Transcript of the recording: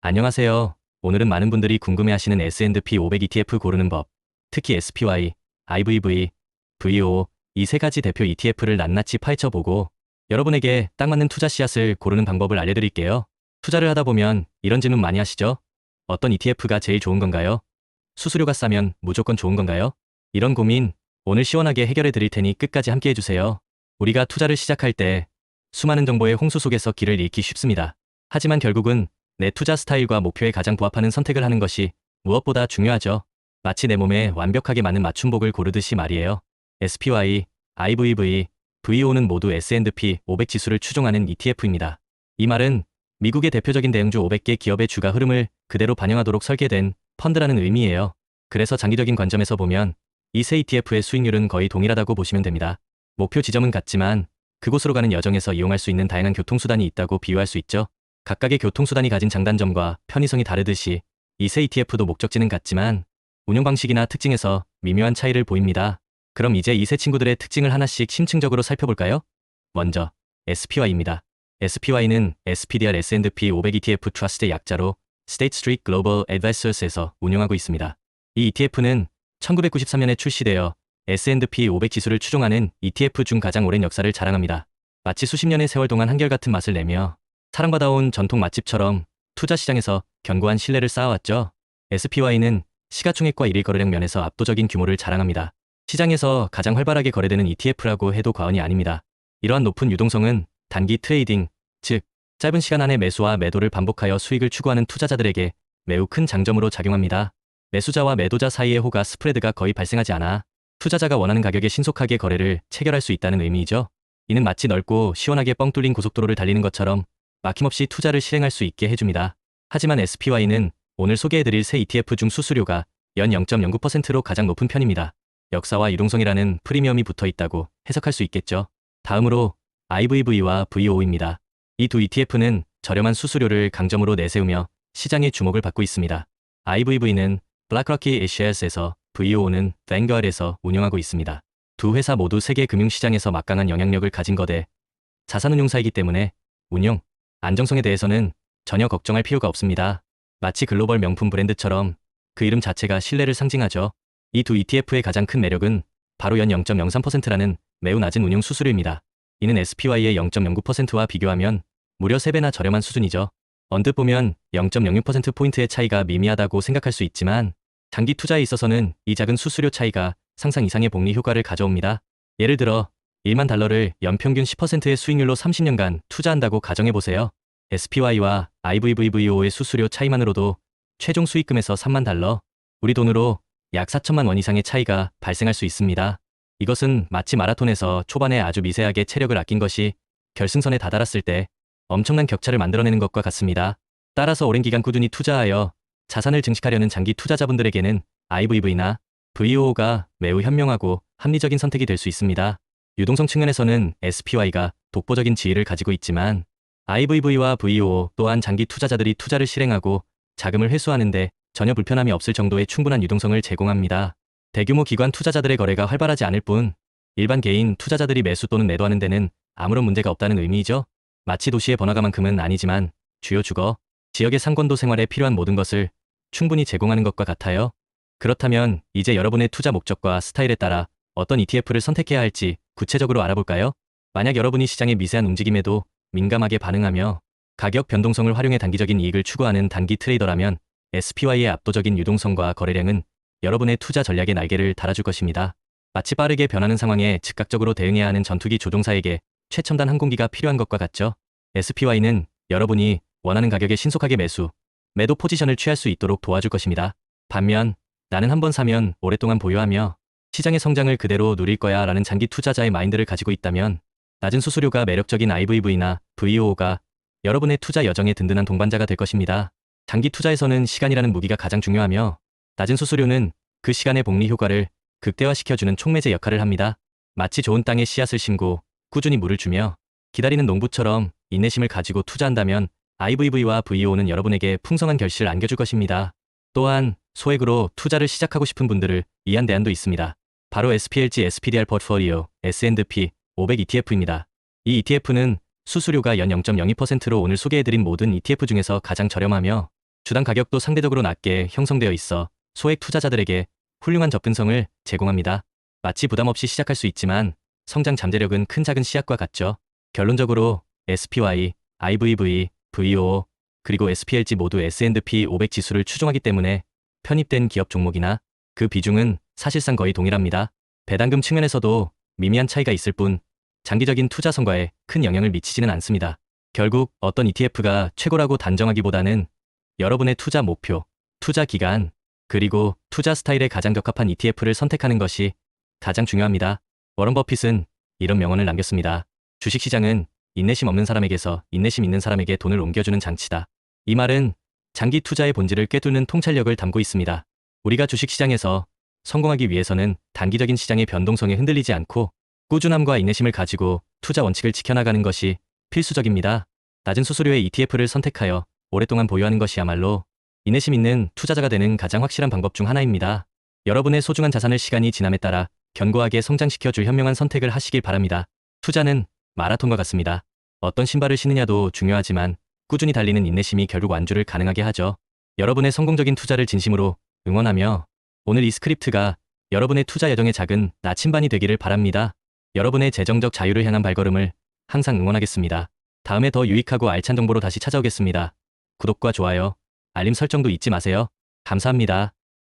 안녕하세요. 오늘은 많은 분들이 궁금해하시는 S&P 500 ETF 고르는 법, 특히 SPY, IVV, VO 이 세 가지 대표 ETF를 낱낱이 파헤쳐보고 여러분에게 딱 맞는 투자 씨앗을 고르는 방법을 알려드릴게요. 투자를 하다 보면 이런 질문 많이 하시죠? 어떤 ETF가 제일 좋은 건가요? 수수료가 싸면 무조건 좋은 건가요? 이런 고민 오늘 시원하게 해결해 드릴 테니 끝까지 함께 해주세요. 우리가 투자를 시작할 때 수많은 정보의 홍수 속에서 길을 잃기 쉽습니다. 하지만 결국은 내 투자 스타일과 목표에 가장 부합하는 선택을 하는 것이 무엇보다 중요하죠. 마치 내 몸에 완벽하게 맞는 맞춤복을 고르듯이 말이에요. SPY, IVV, VO는 모두 S&P 500 지수를 추종하는 ETF입니다. 이 말은 미국의 대표적인 대형주 500개 기업의 주가 흐름을 그대로 반영하도록 설계된 펀드라는 의미예요. 그래서 장기적인 관점에서 보면 이 세 ETF의 수익률은 거의 동일하다고 보시면 됩니다. 목표 지점은 같지만 그곳으로 가는 여정에서 이용할 수 있는 다양한 교통수단이 있다고 비유할 수 있죠. 각각의 교통수단이 가진 장단점과 편의성이 다르듯이 이 세 ETF도 목적지는 같지만 운용 방식이나 특징에서 미묘한 차이를 보입니다. 그럼 이제 이 세 친구들의 특징을 하나씩 심층적으로 살펴볼까요? 먼저 SPY입니다. SPY는 SPDR S&P 500 ETF 트러스트의 약자로 State Street Global Advisors에서 운영하고 있습니다. 이 ETF는 1993년에 출시되어 S&P 500 지수를 추종하는 ETF 중 가장 오랜 역사를 자랑합니다. 마치 수십 년의 세월 동안 한결같은 맛을 내며 사랑받아온 전통 맛집처럼 투자 시장에서 견고한 신뢰를 쌓아왔죠. SPY는 시가총액과 1위 거래량 면에서 압도적인 규모를 자랑합니다. 시장에서 가장 활발하게 거래되는 ETF라고 해도 과언이 아닙니다. 이러한 높은 유동성은 단기 트레이딩, 즉 짧은 시간 안에 매수와 매도를 반복하여 수익을 추구하는 투자자들에게 매우 큰 장점으로 작용합니다. 매수자와 매도자 사이의 호가 스프레드가 거의 발생하지 않아 투자자가 원하는 가격에 신속하게 거래를 체결할 수 있다는 의미이죠. 이는 마치 넓고 시원하게 뻥 뚫린 고속도로를 달리는 것처럼 막힘없이 투자를 실행할 수 있게 해줍니다. 하지만 SPY는 오늘 소개해드릴 세 ETF 중 수수료가 연 0.09%로 가장 높은 편입니다. 역사와 유동성이라는 프리미엄이 붙어 있다고 해석할 수 있겠죠. 다음으로 IVV와 VO입니다. 이 두 ETF는 저렴한 수수료를 강점으로 내세우며 시장의 주목을 받고 있습니다. IVV는 블랙로키 애쉬에서 VO는 뱅거얼에서 운영하고 있습니다. 두 회사 모두 세계 금융시장에서 막강한 영향력을 가진 거대 자산운용사이기 때문에 운용, 안정성에 대해서는 전혀 걱정할 필요가 없습니다. 마치 글로벌 명품 브랜드처럼 그 이름 자체가 신뢰를 상징하죠. 이 두 ETF의 가장 큰 매력은 바로 연 0.03%라는 매우 낮은 운용 수수료입니다. 이는 SPY의 0.09%와 비교하면 무려 3배나 저렴한 수준이죠. 언뜻 보면 0.06%포인트의 차이가 미미하다고 생각할 수 있지만 장기 투자에 있어서는 이 작은 수수료 차이가 상상 이상의 복리 효과를 가져옵니다. 예를 들어 1만 달러를 연평균 10%의 수익률로 30년간 투자한다고 가정해보세요. SPY와 IVVVO의 수수료 차이만으로도 최종 수익금에서 3만 달러, 우리 돈으로 약 4천만 원 이상의 차이가 발생할 수 있습니다. 이것은 마치 마라톤에서 초반에 아주 미세하게 체력을 아낀 것이 결승선에 다다랐을 때 엄청난 격차를 만들어내는 것과 같습니다. 따라서 오랜 기간 꾸준히 투자하여 자산을 증식하려는 장기 투자자분들에게는 IVV나 VO가 매우 현명하고 합리적인 선택이 될 수 있습니다. 유동성 측면에서는 SPY가 독보적인 지위를 가지고 있지만 IVV와 VO 또한 장기 투자자들이 투자를 실행하고 자금을 회수하는데 전혀 불편함이 없을 정도의 충분한 유동성을 제공합니다. 대규모 기관 투자자들의 거래가 활발하지 않을 뿐 일반 개인 투자자들이 매수 또는 매도하는 데는 아무런 문제가 없다는 의미이죠. 마치 도시의 번화가만큼은 아니지만 주요 주거, 지역의 상권도 생활에 필요한 모든 것을 충분히 제공하는 것과 같아요. 그렇다면 이제 여러분의 투자 목적과 스타일에 따라 어떤 ETF를 선택해야 할지 구체적으로 알아볼까요? 만약 여러분이 시장의 미세한 움직임에도 민감하게 반응하며 가격 변동성을 활용해 단기적인 이익을 추구하는 단기 트레이더라면 SPY의 압도적인 유동성과 거래량은 여러분의 투자 전략의 날개를 달아줄 것입니다. 마치 빠르게 변하는 상황에 즉각적으로 대응해야 하는 전투기 조종사에게 최첨단 항공기가 필요한 것과 같죠. SPY는 여러분이 원하는 가격에 신속하게 매수, 매도 포지션을 취할 수 있도록 도와줄 것입니다. 반면 나는 한번 사면 오랫동안 보유하며 시장의 성장을 그대로 누릴 거야 라는 장기 투자자의 마인드를 가지고 있다면 낮은 수수료가 매력적인 IVV나 VO가 여러분의 투자 여정의 든든한 동반자가 될 것입니다. 장기 투자에서는 시간이라는 무기가 가장 중요하며 낮은 수수료는 그 시간의 복리 효과를 극대화시켜주는 촉매제 역할을 합니다. 마치 좋은 땅에 씨앗을 심고 꾸준히 물을 주며 기다리는 농부처럼 인내심을 가지고 투자한다면 IVV와 VO는 여러분에게 풍성한 결실을 안겨줄 것입니다. 또한 소액으로 투자를 시작하고 싶은 분들을 위한 대안도 있습니다. 바로 SPLG SPDR 포트폴리오 S&P 500 ETF입니다. 이 ETF는 수수료가 연 0.02%로 오늘 소개해드린 모든 ETF 중에서 가장 저렴하며 주당 가격도 상대적으로 낮게 형성되어 있어 소액 투자자들에게 훌륭한 접근성을 제공합니다. 마치 부담 없이 시작할 수 있지만 성장 잠재력은 큰 작은 씨앗과 같죠. 결론적으로 SPY, IVV, VOO, 그리고 SPLG 모두 S&P 500 지수를 추종하기 때문에 편입된 기업 종목이나 그 비중은 사실상 거의 동일합니다. 배당금 측면에서도 미미한 차이가 있을 뿐 장기적인 투자 성과에 큰 영향을 미치지는 않습니다. 결국 어떤 ETF가 최고라고 단정하기보다는 여러분의 투자 목표, 투자 기간, 그리고 투자 스타일에 가장 적합한 ETF를 선택하는 것이 가장 중요합니다. 워런 버핏은 이런 명언을 남겼습니다. 주식시장은 인내심 없는 사람에게서 인내심 있는 사람에게 돈을 옮겨주는 장치다. 이 말은 장기 투자의 본질을 꿰뚫는 통찰력을 담고 있습니다. 우리가 주식시장에서 성공하기 위해서는 단기적인 시장의 변동성에 흔들리지 않고 꾸준함과 인내심을 가지고 투자 원칙을 지켜나가는 것이 필수적입니다. 낮은 수수료의 ETF를 선택하여 오랫동안 보유하는 것이야말로 인내심 있는 투자자가 되는 가장 확실한 방법 중 하나입니다. 여러분의 소중한 자산을 시간이 지남에 따라 견고하게 성장시켜줄 현명한 선택을 하시길 바랍니다. 투자는 마라톤과 같습니다. 어떤 신발을 신느냐도 중요하지만 꾸준히 달리는 인내심이 결국 완주를 가능하게 하죠. 여러분의 성공적인 투자를 진심으로 응원하며 오늘 이 스크립트가 여러분의 투자 여정의 작은 나침반이 되기를 바랍니다. 여러분의 재정적 자유를 향한 발걸음을 항상 응원하겠습니다. 다음에 더 유익하고 알찬 정보로 다시 찾아오겠습니다. 구독과 좋아요, 알림 설정도 잊지 마세요. 감사합니다.